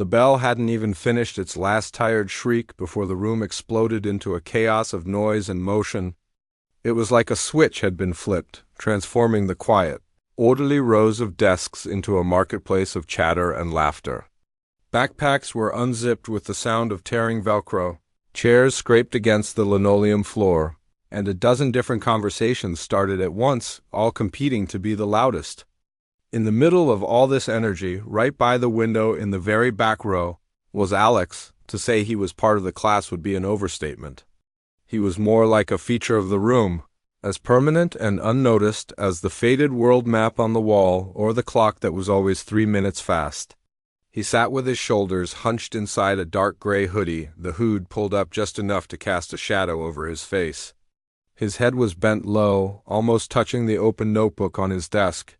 The bell hadn't even finished its last tired shriek before the room exploded into a chaos of noise and motion. It was like a switch had been flipped, transforming the quiet, orderly rows of desks into a marketplace of chatter and laughter. Backpacks were unzipped with the sound of tearing Velcro, chairs scraped against the linoleum floor, and a dozen different conversations started at once, all competing to be the loudest. In the middle of all this energy, right by the window in the very back row, was Alex. To say he was part of the class would be an overstatement. He was more like a feature of the room, as permanent and unnoticed as the faded world map on the wall or the clock that was always 3 minutes fast. He sat with his shoulders hunched inside a dark gray hoodie, the hood pulled up just enough to cast a shadow over his face. His head was bent low, almost touching the open notebook on his desk.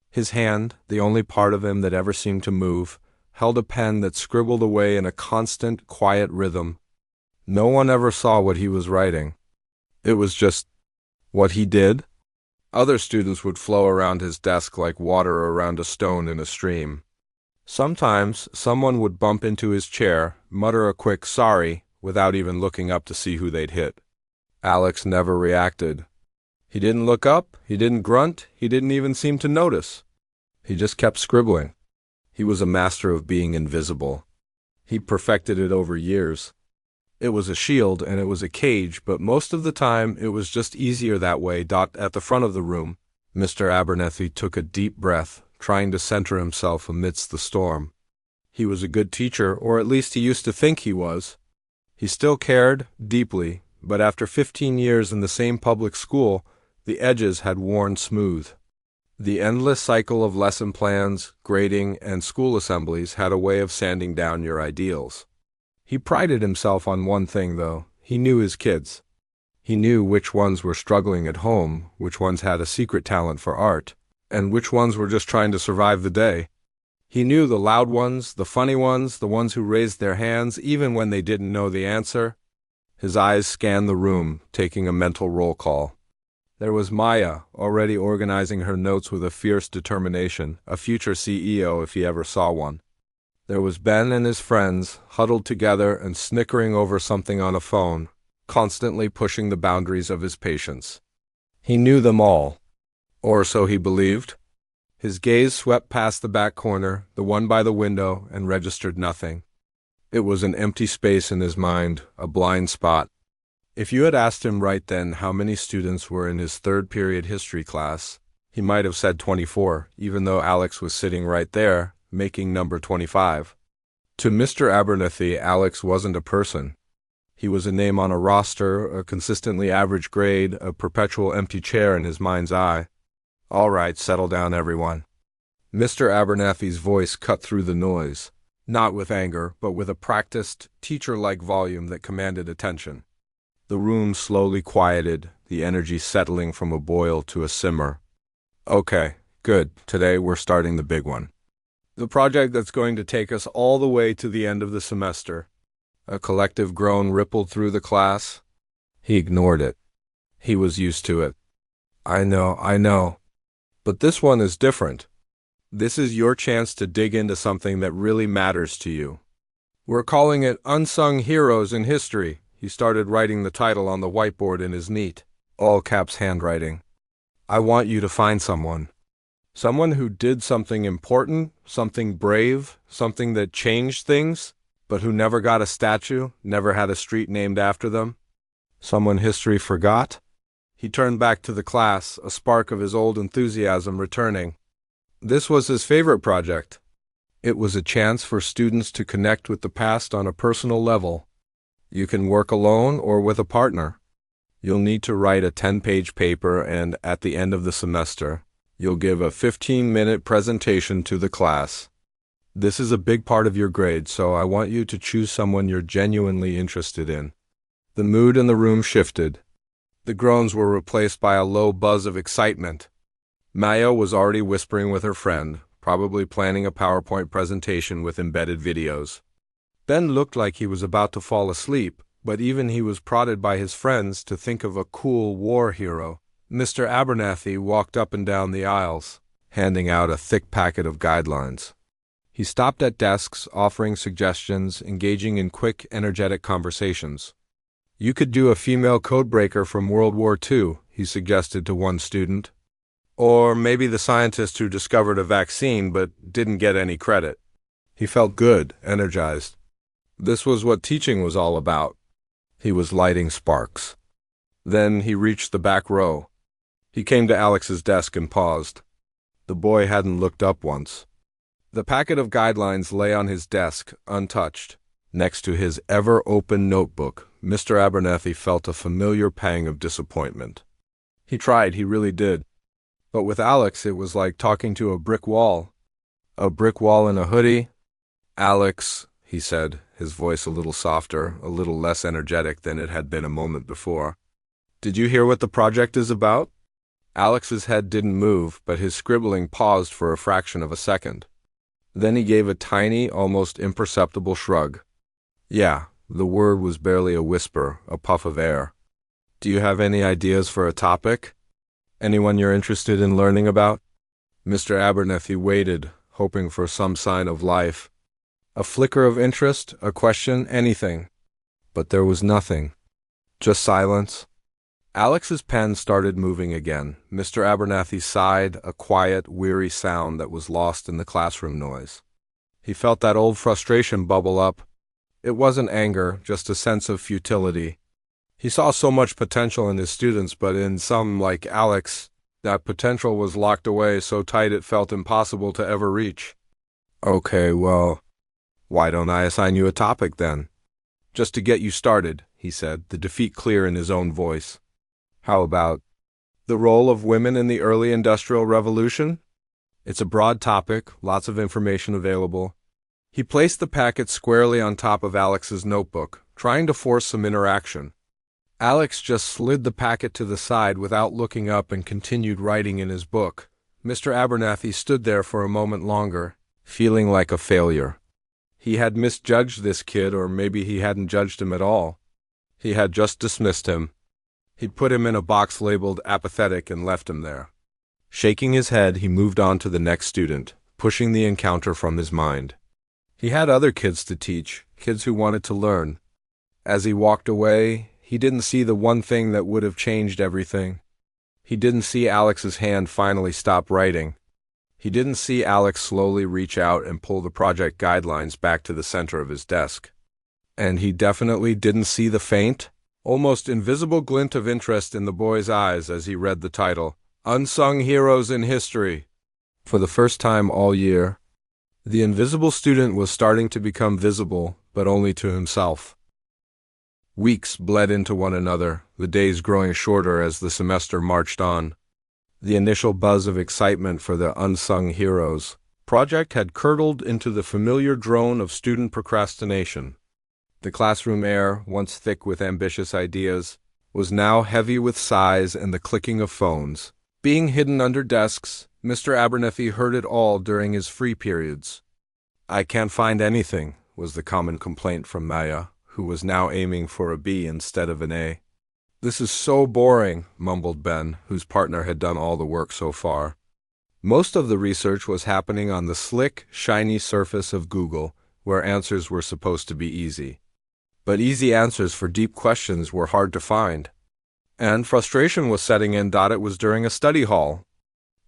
His hand, the only part of him that ever seemed to move, held a pen that scribbled away in a constant, quiet rhythm. No one ever saw what he was writing. It was just what he did. Other students would flow around his desk like water around a stone in a stream. Sometimes someone would bump into his chair, mutter a quick sorry, without even looking up to see who they'd hit. Alex never reacted. He didn't look up, he didn't grunt, he didn't even seem to notice. He just kept scribbling. He was a master of being invisible. He perfected it over years. It was a shield and it was a cage, but most of the time it was just easier that way. At the front of the room, Mr. Abernethy took a deep breath, trying to center himself amidst the storm. He was a good teacher, or at least he used to think he was. He still cared, deeply, but after 15 years in the same public school, the edges had worn smooth. The endless cycle of lesson plans, grading, and school assemblies had a way of sanding down your ideals. He prided himself on one thing, though. He knew his kids. He knew which ones were struggling at home, which ones had a secret talent for art, and which ones were just trying to survive the day. He knew the loud ones, the funny ones, the ones who raised their hands even when they didn't know the answer. His eyes scanned the room, taking a mental roll call. There was Maya, already organizing her notes with a fierce determination, a future CEO if he ever saw one. There was Ben and his friends, huddled together and snickering over something on a phone, constantly pushing the boundaries of his patience. He knew them all. Or so he believed. His gaze swept past the back corner, the one by the window, and registered nothing. It was an empty space in his mind, a blind spot. If you had asked him right then how many students were in his third period history class, he might have said 24, even though Alex was sitting right there, making number 25. To Mr. Abernethy, Alex wasn't a person. He was a name on a roster, a consistently average grade, a perpetual empty chair in his mind's eye. All right, settle down, everyone. Mr. Abernethy's voice cut through the noise, not with anger, but with a practiced, teacher-like volume that commanded attention. The room slowly quieted, the energy settling from a boil to a simmer. Okay, good. Today we're starting the big one. The project that's going to take us all the way to the end of the semester. A collective groan rippled through the class. He ignored it. He was used to it. I know. But this one is different. This is your chance to dig into something that really matters to you. We're calling it Unsung Heroes in History. He started writing the title on the whiteboard in his neat, all-caps handwriting. I want you to find someone. Someone who did something important, something brave, something that changed things, but who never got a statue, never had a street named after them. Someone history forgot. He turned back to the class, a spark of his old enthusiasm returning. This was his favorite project. It was a chance for students to connect with the past on a personal level. You can work alone or with a partner. You'll need to write a 10-page paper, and at the end of the semester, you'll give a 15-minute presentation to the class. This is a big part of your grade, so I want you to choose someone you're genuinely interested in. The mood in the room shifted. The groans were replaced by a low buzz of excitement. Maya was already whispering with her friend, probably planning a PowerPoint presentation with embedded videos. Ben looked like he was about to fall asleep, but even he was prodded by his friends to think of a cool war hero. Mr. Abernethy walked up and down the aisles, handing out a thick packet of guidelines. He stopped at desks, offering suggestions, engaging in quick, energetic conversations. "You could do a female codebreaker from World War II, he suggested to one student. Or maybe the scientist who discovered a vaccine but didn't get any credit." He felt good, energized. This was what teaching was all about. He was lighting sparks. Then he reached the back row. He came to Alex's desk and paused. The boy hadn't looked up once. The packet of guidelines lay on his desk, untouched. Next to his ever-open notebook, Mr. Abernethy felt a familiar pang of disappointment. He tried, he really did. But with Alex, it was like talking to a brick wall. A brick wall in a hoodie. "Alex," he said, his voice a little softer, a little less energetic than it had been a moment before. "Did you hear what the project is about?" Alex's head didn't move, but his scribbling paused for a fraction of a second. Then he gave a tiny, almost imperceptible shrug. "Yeah," the word was barely a whisper, a puff of air. "Do you have any ideas for a topic? Anyone you're interested in learning about?" Mr. Abernethy waited, hoping for some sign of life. A flicker of interest, a question, anything. But there was nothing. Just silence. Alex's pen started moving again. Mr. Abernethy sighed, a quiet, weary sound that was lost in the classroom noise. He felt that old frustration bubble up. It wasn't anger, just a sense of futility. He saw so much potential in his students, but in some, like Alex, that potential was locked away so tight it felt impossible to ever reach. "Okay, well, why don't I assign you a topic then?" "Just to get you started," he said, the defeat clear in his own voice. "How about the role of women in the early Industrial Revolution?" It's a broad topic, lots of information available. He placed the packet squarely on top of Alex's notebook, trying to force some interaction. Alex just slid the packet to the side without looking up and continued writing in his book. Mr. Abernethy stood there for a moment longer, feeling like a failure. He had misjudged this kid, or maybe he hadn't judged him at all. He had just dismissed him. He'd put him in a box labeled apathetic and left him there. Shaking his head, he moved on to the next student, pushing the encounter from his mind. He had other kids to teach, kids who wanted to learn. As he walked away, he didn't see the one thing that would have changed everything. He didn't see Alex's hand finally stop writing. He didn't see Alex slowly reach out and pull the project guidelines back to the center of his desk. And he definitely didn't see the faint, almost invisible glint of interest in the boy's eyes as he read the title, "Unsung Heroes in History." For the first time all year, the invisible student was starting to become visible, but only to himself. Weeks bled into one another, the days growing shorter as the semester marched on. The initial buzz of excitement for the Unsung Heroes project had curdled into the familiar drone of student procrastination. The classroom air, once thick with ambitious ideas, was now heavy with sighs and the clicking of phones. Being hidden under desks, Mr. Abernethy heard it all during his free periods. "I can't find anything," was the common complaint from Maya, who was now aiming for a B instead of an A. "This is so boring," mumbled Ben, whose partner had done all the work so far. Most of the research was happening on the slick, shiny surface of Google, where answers were supposed to be easy. But easy answers for deep questions were hard to find. And frustration was setting in. It was during a study hall,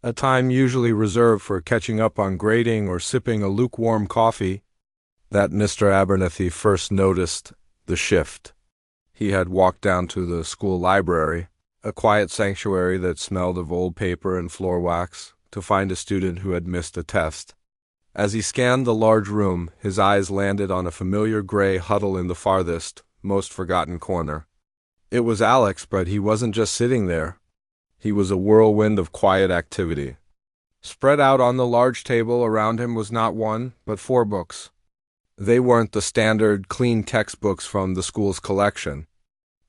a time usually reserved for catching up on grading or sipping a lukewarm coffee, that Mr. Abernethy first noticed the shift. He had walked down to the school library, a quiet sanctuary that smelled of old paper and floor wax, to find a student who had missed a test. As he scanned the large room, his eyes landed on a familiar gray huddle in the farthest, most forgotten corner. It was Alex, but he wasn't just sitting there. He was a whirlwind of quiet activity. Spread out on the large table around him was not one, but 4 books. They weren't the standard, clean textbooks from the school's collection.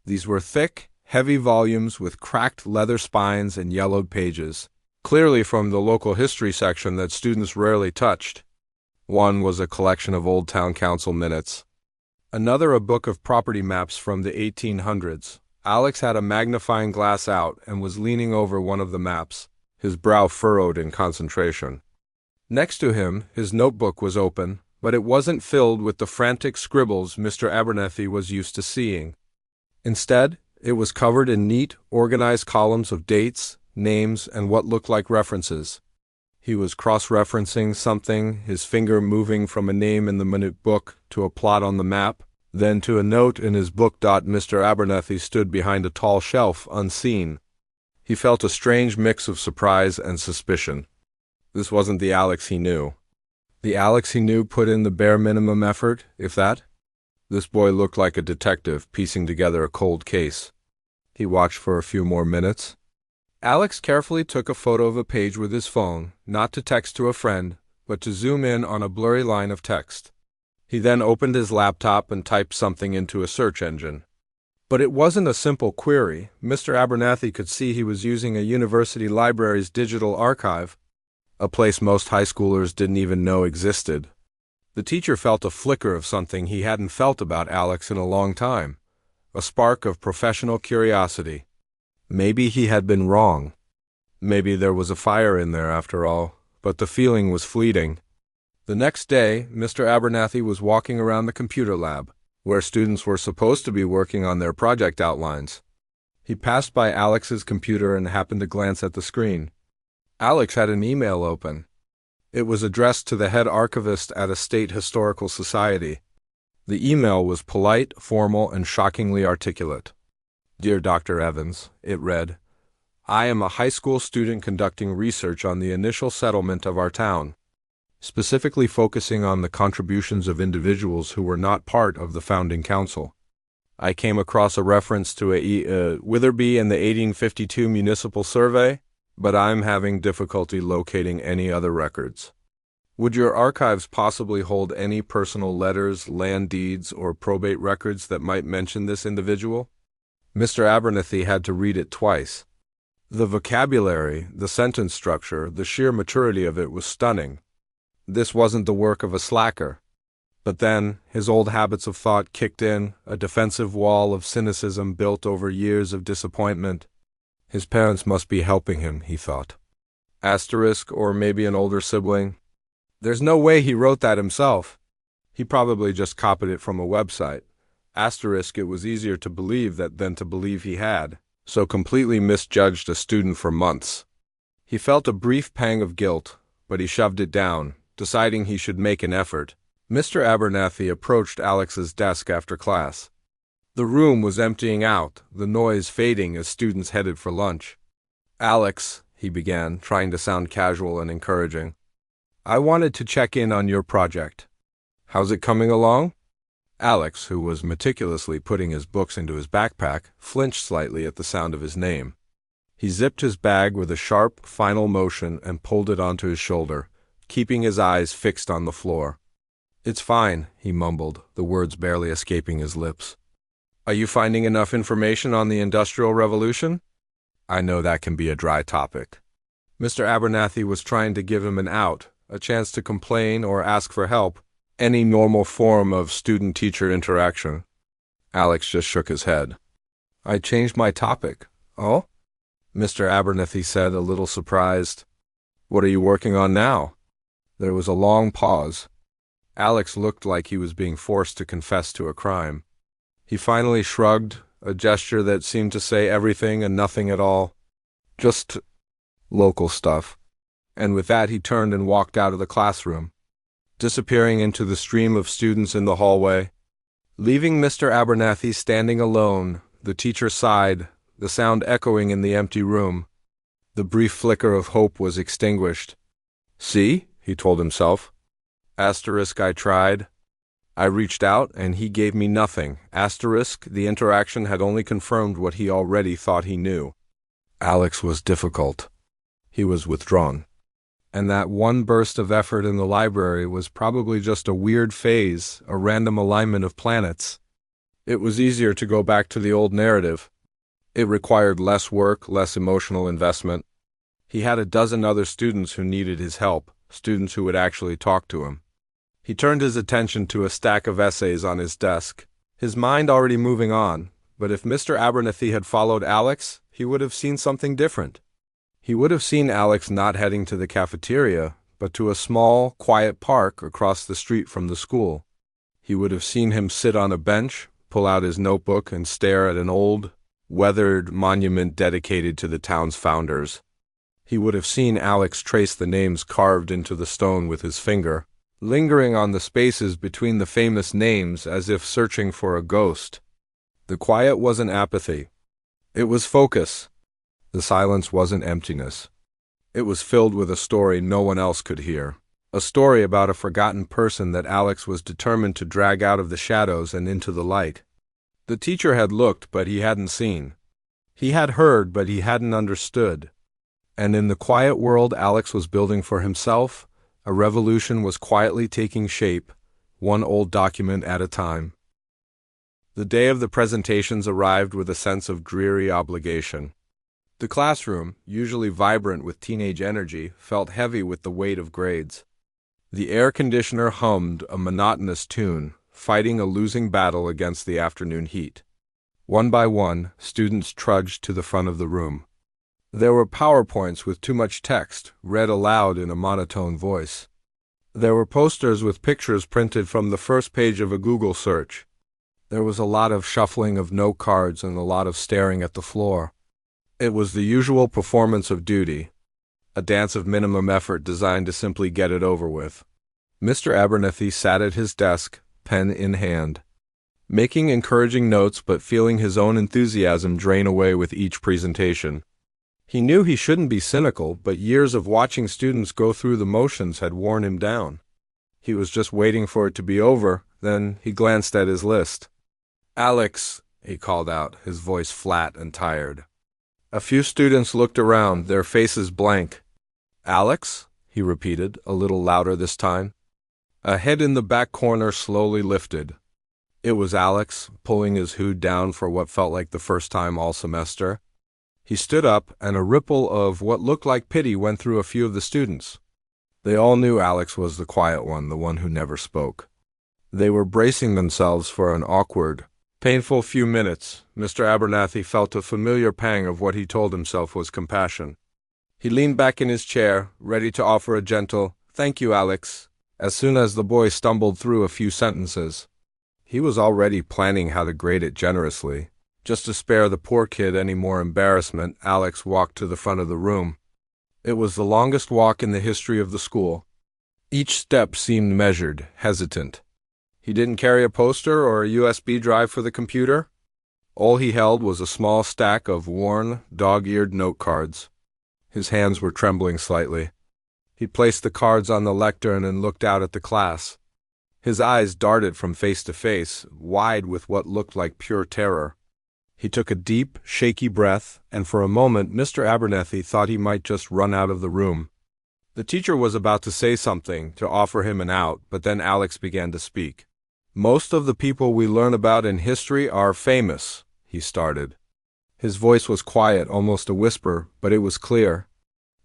These were thick, heavy volumes with cracked leather spines and yellowed pages, clearly from the local history section that students rarely touched. One was a collection of old town council minutes. Another a book of property maps from the 1800s. Alex had a magnifying glass out and was leaning over one of the maps, his brow furrowed in concentration. Next to him, his notebook was open, but it wasn't filled with the frantic scribbles Mr. Abernethy was used to seeing. Instead, it was covered in neat, organized columns of dates, names, and what looked like references. He was cross-referencing something, his finger moving from a name in the minute book to a plot on the map, then to a note in his book. Mr. Abernethy stood behind a tall shelf, unseen. He felt a strange mix of surprise and suspicion. This wasn't the Alex he knew. The Alex he knew put in the bare minimum effort, if that. This boy looked like a detective piecing together a cold case. He watched for a few more minutes. Alex carefully took a photo of a page with his phone, not to text to a friend, but to zoom in on a blurry line of text. He then opened his laptop and typed something into a search engine. But it wasn't a simple query. Mr. Abernethy could see he was using a university library's digital archive, a place most high schoolers didn't even know existed. The teacher felt a flicker of something he hadn't felt about Alex in a long time, a spark of professional curiosity. Maybe he had been wrong. Maybe there was a fire in there after all, but the feeling was fleeting. The next day, Mr. Abernethy was walking around the computer lab, where students were supposed to be working on their project outlines. He passed by Alex's computer and happened to glance at the screen. Alex had an email open. It was addressed to the head archivist at a state historical society. The email was polite, formal, and shockingly articulate. "Dear Dr. Evans," it read, "I am a high school student conducting research on the initial settlement of our town, specifically focusing on the contributions of individuals who were not part of the founding council. I came across a reference to a Witherby in the 1852 municipal survey, but I'm having difficulty locating any other records. Would your archives possibly hold any personal letters, land deeds, or probate records that might mention this individual?" Mr. Abernethy had to read it twice. The vocabulary, the sentence structure, the sheer maturity of it was stunning. This wasn't the work of a slacker. But then, his old habits of thought kicked in, a defensive wall of cynicism built over years of disappointment. His parents must be helping him, he thought. Asterisk, or maybe an older sibling. There's no way he wrote that himself. He probably just copied it from a website. Asterisk, it was easier to believe that than to believe he had, so completely misjudged a student for months. He felt a brief pang of guilt, but he shoved it down, deciding he should make an effort. Mr. Abernethy approached Alex's desk after class. The room was emptying out, the noise fading as students headed for lunch. "Alex," he began, trying to sound casual and encouraging, "I wanted to check in on your project. How's it coming along?" Alex, who was meticulously putting his books into his backpack, flinched slightly at the sound of his name. He zipped his bag with a sharp, final motion and pulled it onto his shoulder, keeping his eyes fixed on the floor. "It's fine," he mumbled, the words barely escaping his lips. "Are you finding enough information on the Industrial Revolution?" "I know that can be a dry topic." Mr. Abernethy was trying to give him an out, a chance to complain or ask for help, any normal form of student-teacher interaction. Alex just shook his head. "I changed my topic." "Oh?" Mr. Abernethy said, a little surprised. "What are you working on now?" There was a long pause. Alex looked like he was being forced to confess to a crime. He finally shrugged, a gesture that seemed to say everything and nothing at all. "Just local stuff." And with that he turned and walked out of the classroom, disappearing into the stream of students in the hallway. Leaving Mr. Abernethy standing alone, the teacher sighed, the sound echoing in the empty room. The brief flicker of hope was extinguished. "See," he told himself. Asterisk, I tried. I reached out, and he gave me nothing. Asterisk, the interaction had only confirmed what he already thought he knew. Alex was difficult. He was withdrawn. And that one burst of effort in the library was probably just a weird phase, a random alignment of planets. It was easier to go back to the old narrative. It required less work, less emotional investment. He had a dozen other students who needed his help, students who would actually talk to him. He turned his attention to a stack of essays on his desk, his mind already moving on, but if Mr. Abernethy had followed Alex, he would have seen something different. He would have seen Alex not heading to the cafeteria, but to a small, quiet park across the street from the school. He would have seen him sit on a bench, pull out his notebook, and stare at an old, weathered monument dedicated to the town's founders. He would have seen Alex trace the names carved into the stone with his finger, lingering on the spaces between the famous names as if searching for a ghost. The quiet wasn't apathy. It was focus. The silence wasn't emptiness. It was filled with a story no one else could hear. A story about a forgotten person that Alex was determined to drag out of the shadows and into the light. The teacher had looked, but he hadn't seen. He had heard, but he hadn't understood. And in the quiet world Alex was building for himself, a revolution was quietly taking shape, one old document at a time. The day of the presentations arrived with a sense of dreary obligation. The classroom, usually vibrant with teenage energy, felt heavy with the weight of grades. The air conditioner hummed a monotonous tune, fighting a losing battle against the afternoon heat. One by one, students trudged to the front of the room. There were PowerPoints with too much text, read aloud in a monotone voice. There were posters with pictures printed from the first page of a Google search. There was a lot of shuffling of note cards and a lot of staring at the floor. It was the usual performance of duty, a dance of minimum effort designed to simply get it over with. Mr. Abernethy sat at his desk, pen in hand, making encouraging notes but feeling his own enthusiasm drain away with each presentation. He knew he shouldn't be cynical, but years of watching students go through the motions had worn him down. He was just waiting for it to be over, then he glanced at his list. "Alex," he called out, his voice flat and tired. A few students looked around, their faces blank. "Alex?" he repeated, a little louder this time. A head in the back corner slowly lifted. It was Alex, pulling his hood down for what felt like the first time all semester. He stood up, and a ripple of what looked like pity went through a few of the students. They all knew Alex was the quiet one, the one who never spoke. They were bracing themselves for an awkward, painful few minutes. Mr. Abernethy felt a familiar pang of what he told himself was compassion. He leaned back in his chair, ready to offer a gentle, "Thank you, Alex," as soon as the boy stumbled through a few sentences. He was already planning how to grade it generously. Just to spare the poor kid any more embarrassment, Alex walked to the front of the room. It was the longest walk in the history of the school. Each step seemed measured, hesitant. He didn't carry a poster or a USB drive for the computer. All he held was a small stack of worn, dog-eared note cards. His hands were trembling slightly. He placed the cards on the lectern and looked out at the class. His eyes darted from face to face, wide with what looked like pure terror. He took a deep, shaky breath, and for a moment Mr. Abernethy thought he might just run out of the room. The teacher was about to say something, to offer him an out, but then Alex began to speak. "Most of the people we learn about in history are famous," he started. His voice was quiet, almost a whisper, but it was clear.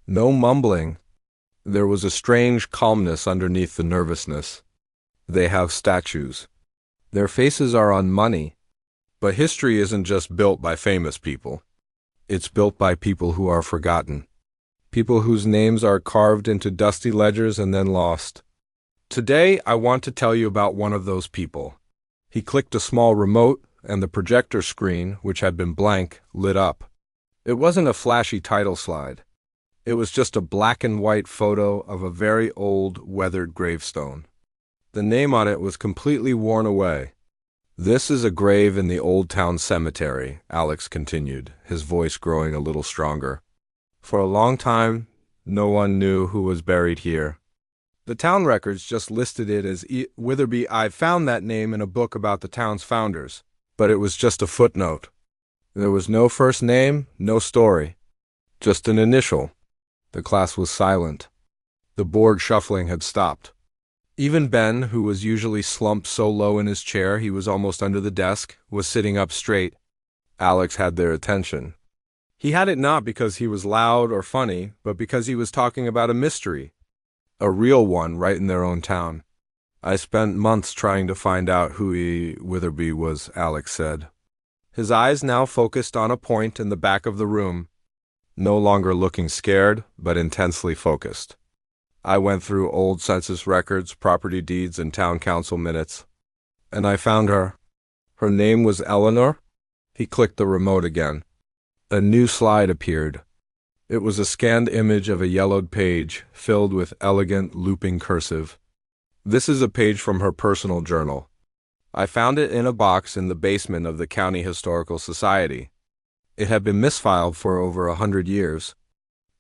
No mumbling. There was a strange calmness underneath the nervousness. "They have statues. Their faces are on money. But history isn't just built by famous people. It's built by people who are forgotten. People whose names are carved into dusty ledgers and then lost. Today, I want to tell you about one of those people." He clicked a small remote, and the projector screen, which had been blank, lit up. It wasn't a flashy title slide. It was just a black and white photo of a very old, weathered gravestone. The name on it was completely worn away. "This is a grave in the Old Town Cemetery," Alex continued, his voice growing a little stronger. "For a long time, no one knew who was buried here. The town records just listed it as Witherby. I found that name in a book about the town's founders, but it was just a footnote. There was no first name, no story. Just an initial." The class was silent. The board shuffling had stopped. Even Ben, who was usually slumped so low in his chair he was almost under the desk, was sitting up straight. Alex had their attention. He had it not because he was loud or funny, but because he was talking about a mystery. A real one right in their own town. "I spent months trying to find out who Witherby was," Alex said. His eyes now focused on a point in the back of the room, no longer looking scared, but intensely focused. I went through old census records, property deeds, and town council minutes. And I found her. Her name was Eleanor. He clicked the remote again. A new slide appeared. It was a scanned image of a yellowed page, filled with elegant, looping cursive. This is a page from her personal journal. I found it in a box in the basement of the County Historical Society. It had been misfiled for over 100 years.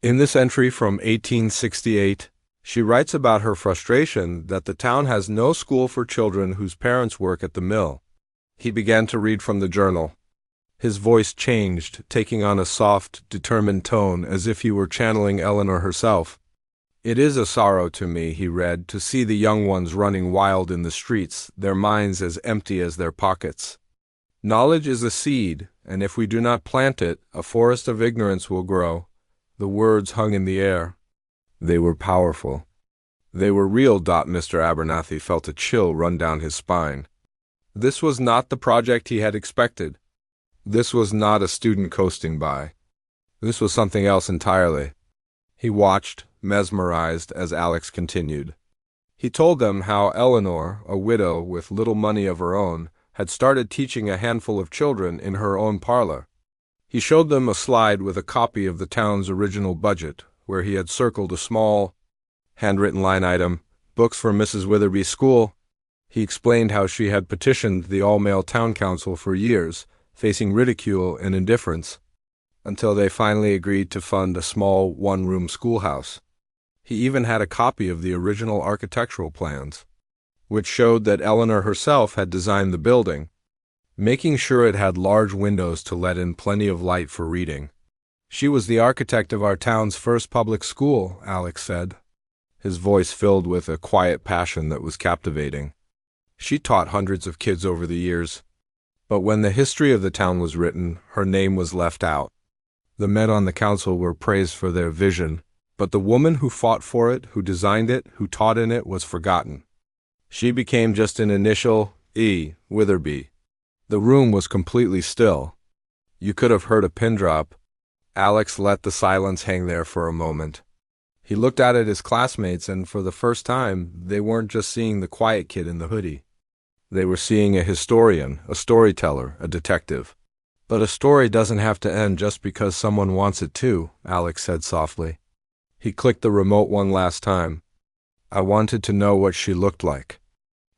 In this entry from 1868, she writes about her frustration that the town has no school for children whose parents work at the mill. He began to read from the journal. His voice changed, taking on a soft, determined tone, as if he were channeling Eleanor herself. "It is a sorrow to me," he read, "to see the young ones running wild in the streets, their minds as empty as their pockets. Knowledge is a seed, and if we do not plant it, a forest of ignorance will grow." The words hung in the air. They were powerful. They were real. Mr. Abernathy felt a chill run down his spine. This was not the project he had expected. This was not a student coasting by. This was something else entirely. He watched, mesmerized, as Alex continued. He told them how Eleanor, a widow with little money of her own, had started teaching a handful of children in her own parlor. He showed them a slide with a copy of the town's original budget, where he had circled a small, handwritten line item, "Books for Mrs. Witherby's school." He explained how she had petitioned the all-male town council for years, facing ridicule and indifference, until they finally agreed to fund a small one-room schoolhouse. He even had a copy of the original architectural plans, which showed that Eleanor herself had designed the building, making sure it had large windows to let in plenty of light for reading. "She was the architect of our town's first public school," Alex said, his voice filled with a quiet passion that was captivating. "She taught hundreds of kids over the years. But when the history of the town was written, her name was left out. The men on the council were praised for their vision, but the woman who fought for it, who designed it, who taught in it, was forgotten. She became just an initial, E, Witherby." The room was completely still. You could have heard a pin drop. Alex let the silence hang there for a moment. He looked out at his classmates, and for the first time, they weren't just seeing the quiet kid in the hoodie. They were seeing a historian, a storyteller, a detective. "But a story doesn't have to end just because someone wants it to," Alex said softly. He clicked the remote one last time. "I wanted to know what she looked like.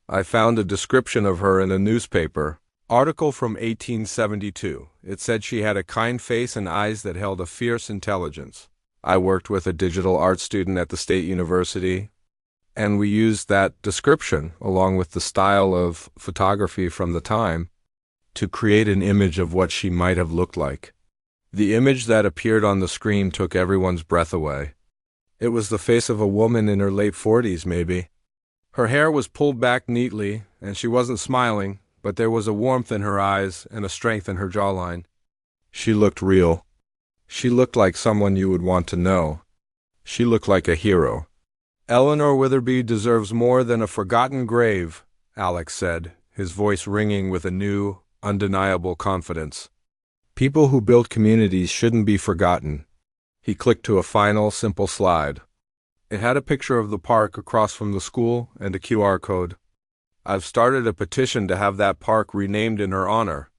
I found a description of her in a newspaper article from 1872. It said she had a kind face and eyes that held a fierce intelligence. I worked with a digital art student at the State University, and we used that description, along with the style of photography from the time, to create an image of what she might have looked like. The image that appeared on the screen took everyone's breath away. It was the face of a woman in her late 40s, maybe. Her hair was pulled back neatly, and she wasn't smiling, but there was a warmth in her eyes and a strength in her jawline. She looked real. She looked like someone you would want to know. She looked like a hero. "Eleanor Witherby deserves more than a forgotten grave," Alex said, his voice ringing with a new, undeniable confidence. "People who build communities shouldn't be forgotten." He clicked to a final, simple slide. It had a picture of the park across from the school and a QR code. "I've started a petition to have that park renamed in her honor.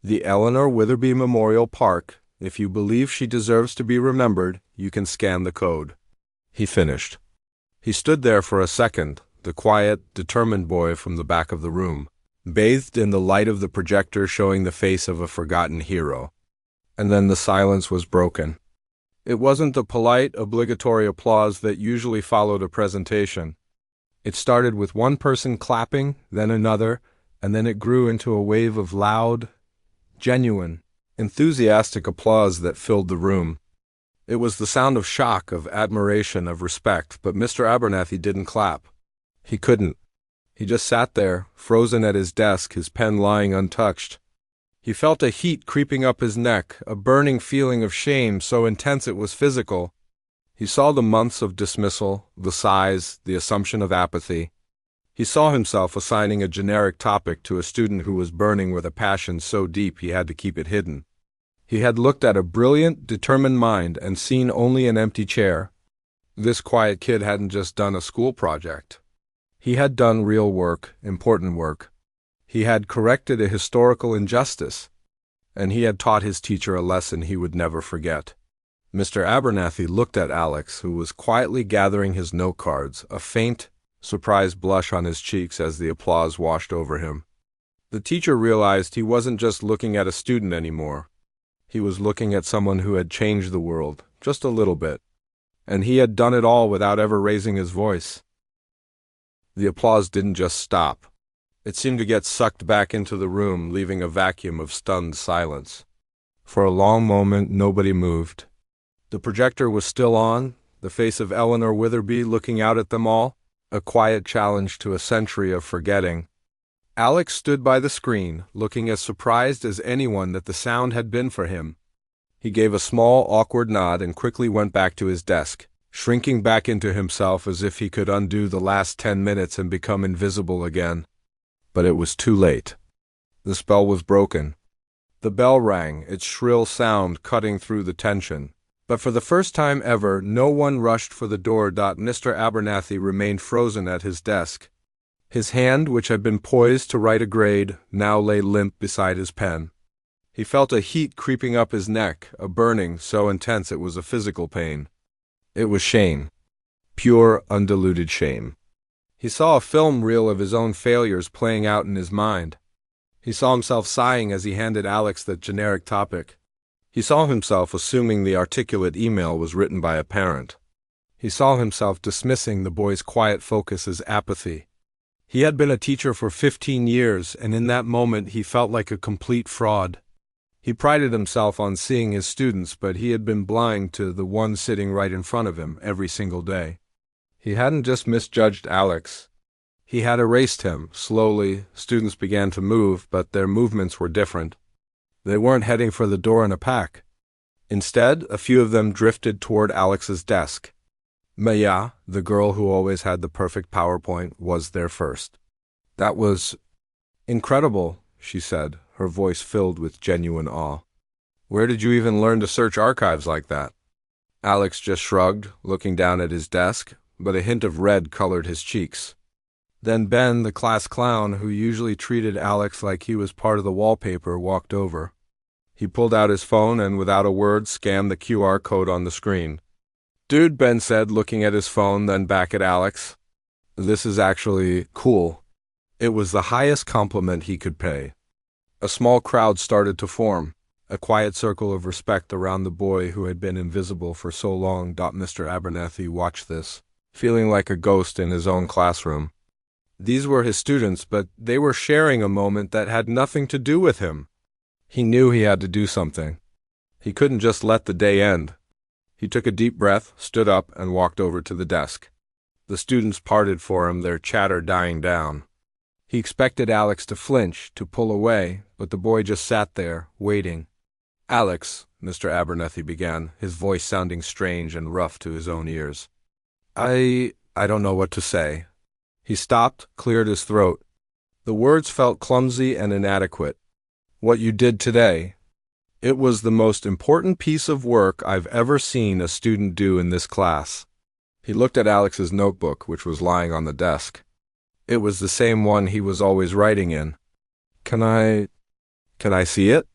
The Eleanor Witherby Memorial Park. If you believe she deserves to be remembered, you can scan the code." He finished. He stood there for a second, the quiet, determined boy from the back of the room, bathed in the light of the projector showing the face of a forgotten hero. And then the silence was broken. It wasn't the polite, obligatory applause that usually followed a presentation. It started with one person clapping, then another, and then it grew into a wave of loud, genuine, enthusiastic applause that filled the room. It was the sound of shock, of admiration, of respect, but Mr. Abernathy didn't clap. He couldn't. He just sat there, frozen at his desk, his pen lying untouched. He felt a heat creeping up his neck, a burning feeling of shame so intense it was physical. He saw the months of dismissal, the sighs, the assumption of apathy. He saw himself assigning a generic topic to a student who was burning with a passion so deep he had to keep it hidden. He had looked at a brilliant, determined mind and seen only an empty chair. This quiet kid hadn't just done a school project. He had done real work, important work. He had corrected a historical injustice, and he had taught his teacher a lesson he would never forget. Mr. Abernathy looked at Alex, who was quietly gathering his note cards, a faint, surprised blush on his cheeks as the applause washed over him. The teacher realized he wasn't just looking at a student anymore. He was looking at someone who had changed the world, just a little bit. And he had done it all without ever raising his voice. The applause didn't just stop. It seemed to get sucked back into the room, leaving a vacuum of stunned silence. For a long moment, nobody moved. The projector was still on, the face of Eleanor Witherby looking out at them all, a quiet challenge to a century of forgetting. Alex stood by the screen, looking as surprised as anyone that the sound had been for him. He gave a small, awkward nod and quickly went back to his desk, shrinking back into himself as if he could undo the last 10 minutes and become invisible again. But it was too late. The spell was broken. The bell rang, its shrill sound cutting through the tension. But for the first time ever, no one rushed for the door. Mr. Abernathy remained frozen at his desk. His hand, which had been poised to write a grade, now lay limp beside his pen. He felt a heat creeping up his neck, a burning so intense it was a physical pain. It was shame. Pure, undiluted shame. He saw a film reel of his own failures playing out in his mind. He saw himself sighing as he handed Alex the generic topic. He saw himself assuming the articulate email was written by a parent. He saw himself dismissing the boy's quiet focus as apathy. He had been a teacher for 15 years, and in that moment he felt like a complete fraud. He prided himself on seeing his students, but he had been blind to the one sitting right in front of him every single day. He hadn't just misjudged Alex. He had erased him. Slowly, students began to move, but their movements were different. They weren't heading for the door in a pack. Instead, a few of them drifted toward Alex's desk. Maya, the girl who always had the perfect PowerPoint, was there first. "That was incredible," she said, her voice filled with genuine awe. "Where did you even learn to search archives like that?" Alex just shrugged, looking down at his desk, but a hint of red colored his cheeks. Then Ben, the class clown, who usually treated Alex like he was part of the wallpaper, walked over. He pulled out his phone and, without a word, scanned the QR code on the screen. "Dude," Ben said, looking at his phone, then back at Alex. "This is actually cool." It was the highest compliment he could pay. A small crowd started to form, a quiet circle of respect around the boy who had been invisible for so long. Mr. Abernathy watched this, feeling like a ghost in his own classroom. These were his students, but they were sharing a moment that had nothing to do with him. He knew he had to do something. He couldn't just let the day end. He took a deep breath, stood up, and walked over to the desk. The students parted for him, their chatter dying down. He expected Alex to flinch, to pull away, but the boy just sat there, waiting. "Alex," Mr. Abernathy began, his voice sounding strange and rough to his own ears. I don't know what to say." He stopped, cleared his throat. The words felt clumsy and inadequate. "What you did today, it was the most important piece of work I've ever seen a student do in this class." He looked at Alex's notebook, which was lying on the desk. It was the same one he was always writing in. Can I see it?"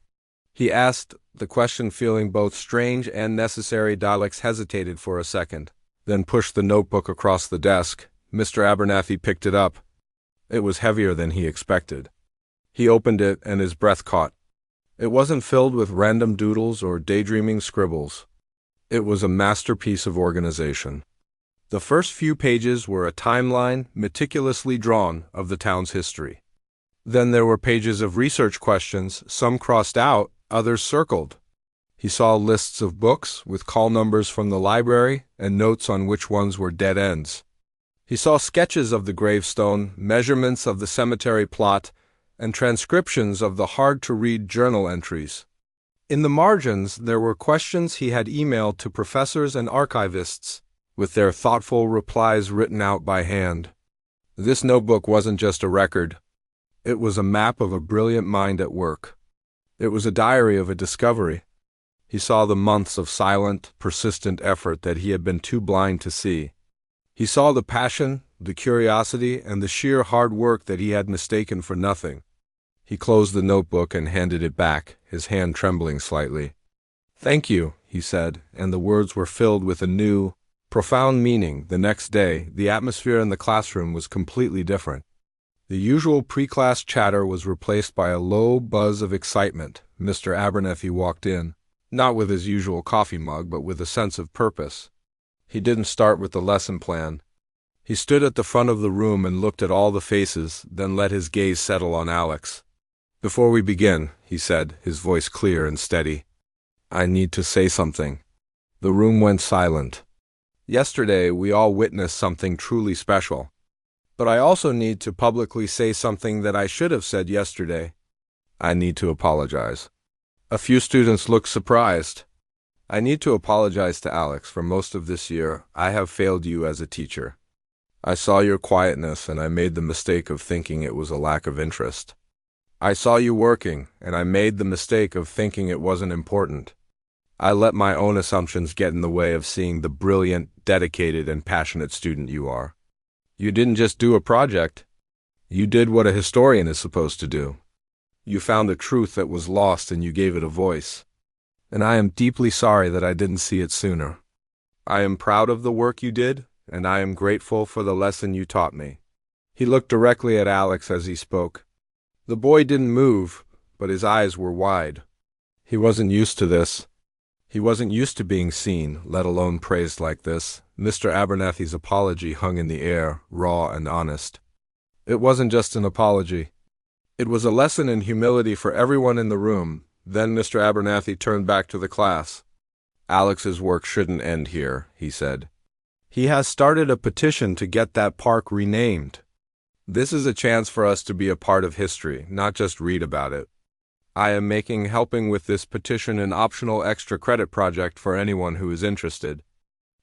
he asked, the question feeling both strange and necessary. Alex hesitated for a second, then pushed the notebook across the desk. Mr. Abernathy picked it up. It was heavier than he expected. He opened it, and his breath caught. It wasn't filled with random doodles or daydreaming scribbles. It was a masterpiece of organization. The first few pages were a timeline, meticulously drawn, of the town's history. Then there were pages of research questions, some crossed out, others circled. He saw lists of books with call numbers from the library and notes on which ones were dead ends. He saw sketches of the gravestone, measurements of the cemetery plot, and transcriptions of the hard-to-read journal entries. In the margins, there were questions he had emailed to professors and archivists, with their thoughtful replies written out by hand. This notebook wasn't just a record. It was a map of a brilliant mind at work. It was a diary of a discovery. He saw the months of silent, persistent effort that he had been too blind to see. He saw the passion, the curiosity, and the sheer hard work that he had mistaken for nothing. He closed the notebook and handed it back, his hand trembling slightly. "Thank you," he said, and the words were filled with a new, profound meaning. The next day, the atmosphere in the classroom was completely different. The usual pre-class chatter was replaced by a low buzz of excitement. Mr. Abernethy walked in, not with his usual coffee mug, but with a sense of purpose. He didn't start with the lesson plan. He stood at the front of the room and looked at all the faces, then let his gaze settle on Alex. "Before we begin," he said, his voice clear and steady, "I need to say something." The room went silent. Yesterday, we all witnessed something truly special. But I also need to publicly say something that I should have said yesterday. I need to apologize. A few students looked surprised. I need to apologize to Alex. For most of this year, I have failed you as a teacher. I saw your quietness, and I made the mistake of thinking it was a lack of interest. I saw you working, and I made the mistake of thinking it wasn't important. I let my own assumptions get in the way of seeing the brilliant, dedicated, and passionate student you are. You didn't just do a project. You did what a historian is supposed to do. You found a truth that was lost and you gave it a voice. And I am deeply sorry that I didn't see it sooner. I am proud of the work you did, and I am grateful for the lesson you taught me." He looked directly at Alex as he spoke. The boy didn't move, but his eyes were wide. He wasn't used to this. He wasn't used to being seen, let alone praised like this. Mr. Abernethy's apology hung in the air, raw and honest. It wasn't just an apology. It was a lesson in humility for everyone in the room. Then Mr. Abernethy turned back to the class. "Alex's work shouldn't end here," he said. "He has started a petition to get that park renamed. This is a chance for us to be a part of history, not just read about it. I am making helping with this petition an optional extra credit project for anyone who is interested.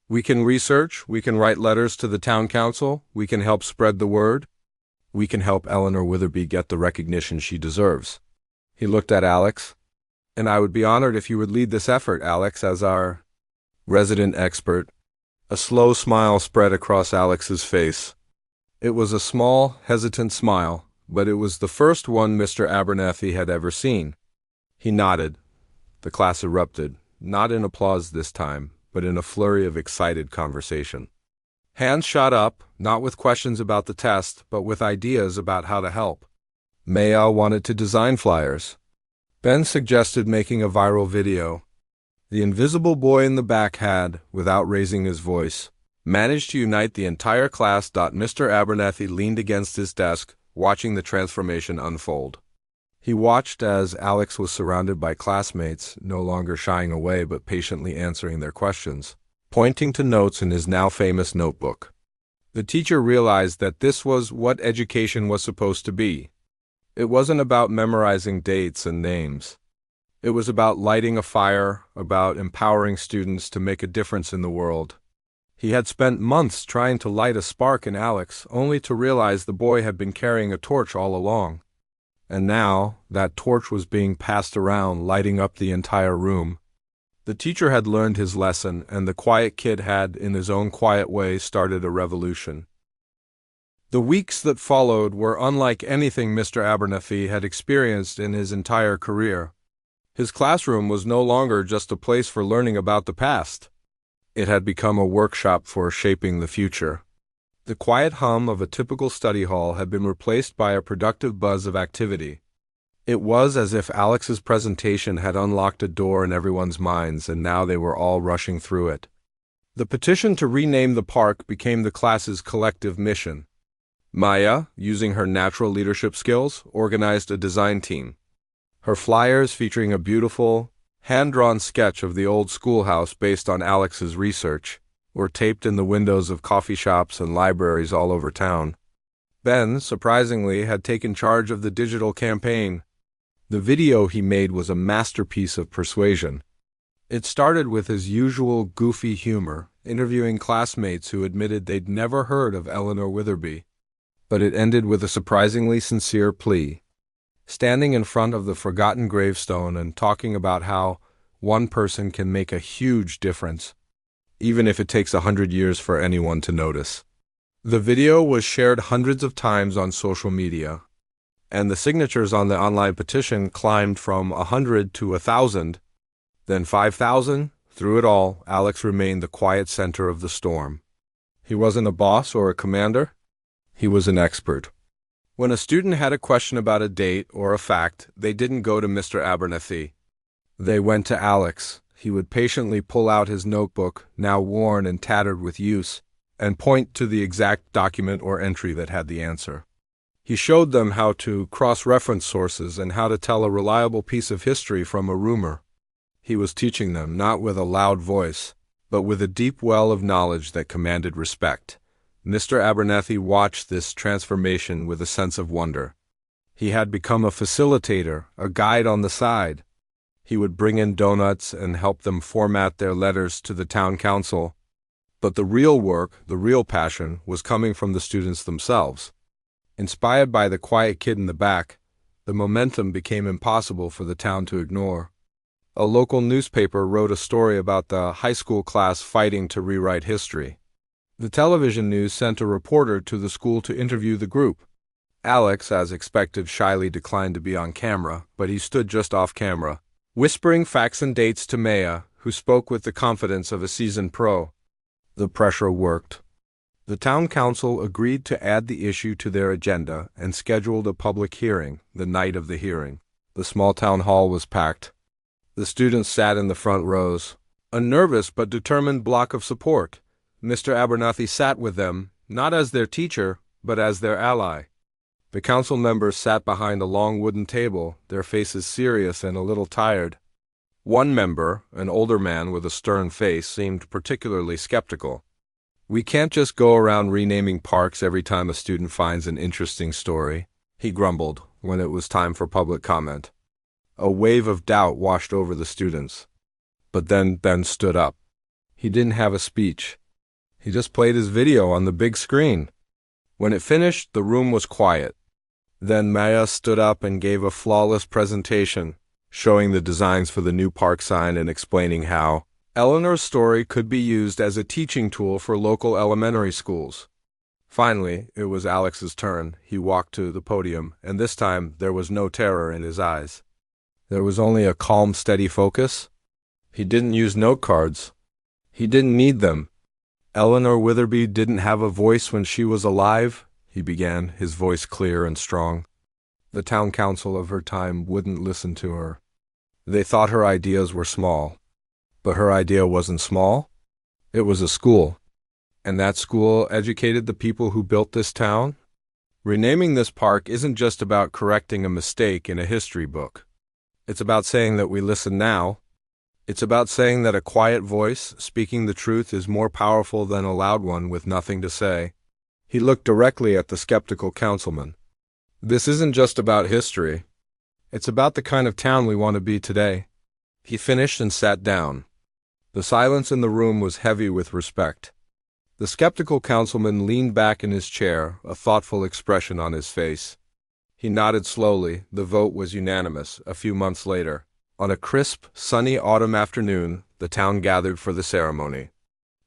We can research, we can write letters to the town council, we can help spread the word. We can help Eleanor Witherby get the recognition she deserves." He looked at Alex. "And I would be honored if you would lead this effort, Alex, as our resident expert." A slow smile spread across Alex's face. It was a small, hesitant smile, but it was the first one Mr. Abernethy had ever seen. He nodded. The class erupted, not in applause this time, but in a flurry of excited conversation. Hands shot up, not with questions about the test, but with ideas about how to help. Maya wanted to design flyers. Ben suggested making a viral video. The invisible boy in the back had, without raising his voice, managed to unite the entire class. Mr. Abernethy leaned against his desk, watching the transformation unfold. He watched as Alex was surrounded by classmates, no longer shying away but patiently answering their questions, pointing to notes in his now famous notebook. The teacher realized that this was what education was supposed to be. It wasn't about memorizing dates and names. It was about lighting a fire, about empowering students to make a difference in the world. He had spent months trying to light a spark in Alex, only to realize the boy had been carrying a torch all along. And now, that torch was being passed around, lighting up the entire room. The teacher had learned his lesson, and the quiet kid had, in his own quiet way, started a revolution. The weeks that followed were unlike anything Mr. Abernethy had experienced in his entire career. His classroom was no longer just a place for learning about the past. It had become a workshop for shaping the future. The quiet hum of a typical study hall had been replaced by a productive buzz of activity. It was as if Alex's presentation had unlocked a door in everyone's minds, and now they were all rushing through it. The petition to rename the park became the class's collective mission. Maya, using her natural leadership skills, organized a design team. Her flyers, featuring a beautiful, hand-drawn sketch of the old schoolhouse based on Alex's research, were taped in the windows of coffee shops and libraries all over town. Ben, surprisingly, had taken charge of the digital campaign. The video he made was a masterpiece of persuasion. It started with his usual goofy humor, interviewing classmates who admitted they'd never heard of Eleanor Witherby. But it ended with a surprisingly sincere plea. Standing in front of the forgotten gravestone and talking about how, one person can make a huge difference, even if it takes 100 years for anyone to notice. The video was shared hundreds of times on social media, and the signatures on the online petition climbed from 100 to 1,000, then 5,000. Through it all, Alex remained the quiet center of the storm. He wasn't a boss or a commander. He was an expert. When a student had a question about a date or a fact, they didn't go to Mr. Abernethy. They went to Alex. He would patiently pull out his notebook, now worn and tattered with use, and point to the exact document or entry that had the answer. He showed them how to cross-reference sources and how to tell a reliable piece of history from a rumor. He was teaching them not with a loud voice, but with a deep well of knowledge that commanded respect. Mr. Abernethy watched this transformation with a sense of wonder. He had become a facilitator, a guide on the side. He would bring in donuts and help them format their letters to the town council. But the real work, the real passion, was coming from the students themselves. Inspired by the quiet kid in the back, the momentum became impossible for the town to ignore. A local newspaper wrote a story about the high school class fighting to rewrite history. The television news sent a reporter to the school to interview the group. Alex, as expected, shyly declined to be on camera, but he stood just off camera, whispering facts and dates to Maya, who spoke with the confidence of a seasoned pro. The pressure worked. The town council agreed to add the issue to their agenda and scheduled a public hearing the night of the hearing. The small town hall was packed. The students sat in the front rows, a nervous but determined block of support. Mr. Abernethy sat with them, not as their teacher, but as their ally. The council members sat behind a long wooden table, their faces serious and a little tired. One member, an older man with a stern face, seemed particularly skeptical. "We can't just go around renaming parks every time a student finds an interesting story," he grumbled when it was time for public comment. A wave of doubt washed over the students. But then Ben stood up. He didn't have a speech. He just played his video on the big screen. When it finished, the room was quiet. Then Maya stood up and gave a flawless presentation, showing the designs for the new park sign and explaining how Eleanor's story could be used as a teaching tool for local elementary schools. Finally, it was Alex's turn. He walked to the podium, and this time there was no terror in his eyes. There was only a calm, steady focus. He didn't use note cards. He didn't need them. "Eleanor Witherby didn't have a voice when she was alive," he began, his voice clear and strong. The town council of her time wouldn't listen to her. They thought her ideas were small. But her idea wasn't small. It was a school. And that school educated the people who built this town. Renaming this park isn't just about correcting a mistake in a history book. It's about saying that we listen now. It's about saying that a quiet voice, speaking the truth, is more powerful than a loud one with nothing to say. He looked directly at the skeptical councilman. "This isn't just about history. It's about the kind of town we want to be today." He finished and sat down. The silence in the room was heavy with respect. The skeptical councilman leaned back in his chair, a thoughtful expression on his face. He nodded slowly. The vote was unanimous. A few months later, on a crisp, sunny autumn afternoon, the town gathered for the ceremony.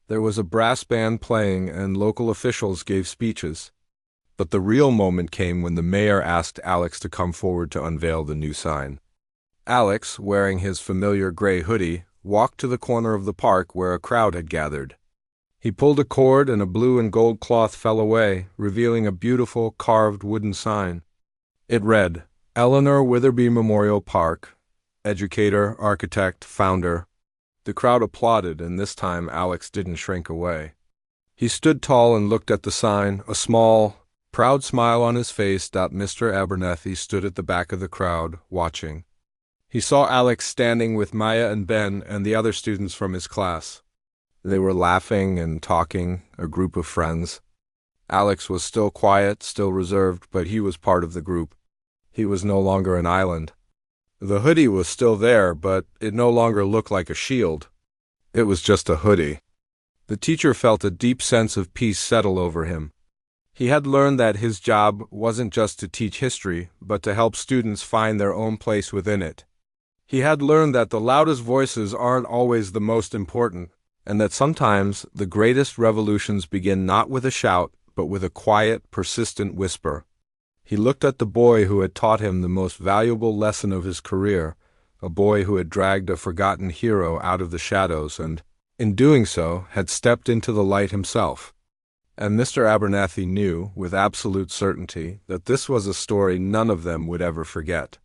There was a brass band playing and local officials gave speeches. But the real moment came when the mayor asked Alex to come forward to unveil the new sign. Alex, wearing his familiar gray hoodie, walked to the corner of the park where a crowd had gathered. He pulled a cord and a blue and gold cloth fell away, revealing a beautiful carved wooden sign. It read, "Eleanor Witherby Memorial Park, educator, architect, founder." The crowd applauded, and this time Alex didn't shrink away. He stood tall and looked at the sign, a small, proud smile on his face. Mr. Abernethy stood at the back of the crowd, watching. He saw Alex standing with Maya and Ben and the other students from his class. They were laughing and talking, a group of friends. Alex was still quiet, still reserved, but he was part of the group. He was no longer an island. The hoodie was still there, but it no longer looked like a shield. It was just a hoodie. The teacher felt a deep sense of peace settle over him. He had learned that his job wasn't just to teach history, but to help students find their own place within it. He had learned that the loudest voices aren't always the most important, and that sometimes the greatest revolutions begin not with a shout, but with a quiet, persistent whisper. He looked at the boy who had taught him the most valuable lesson of his career, a boy who had dragged a forgotten hero out of the shadows and, in doing so, had stepped into the light himself. And Mr. Abernathy knew, with absolute certainty, that this was a story none of them would ever forget.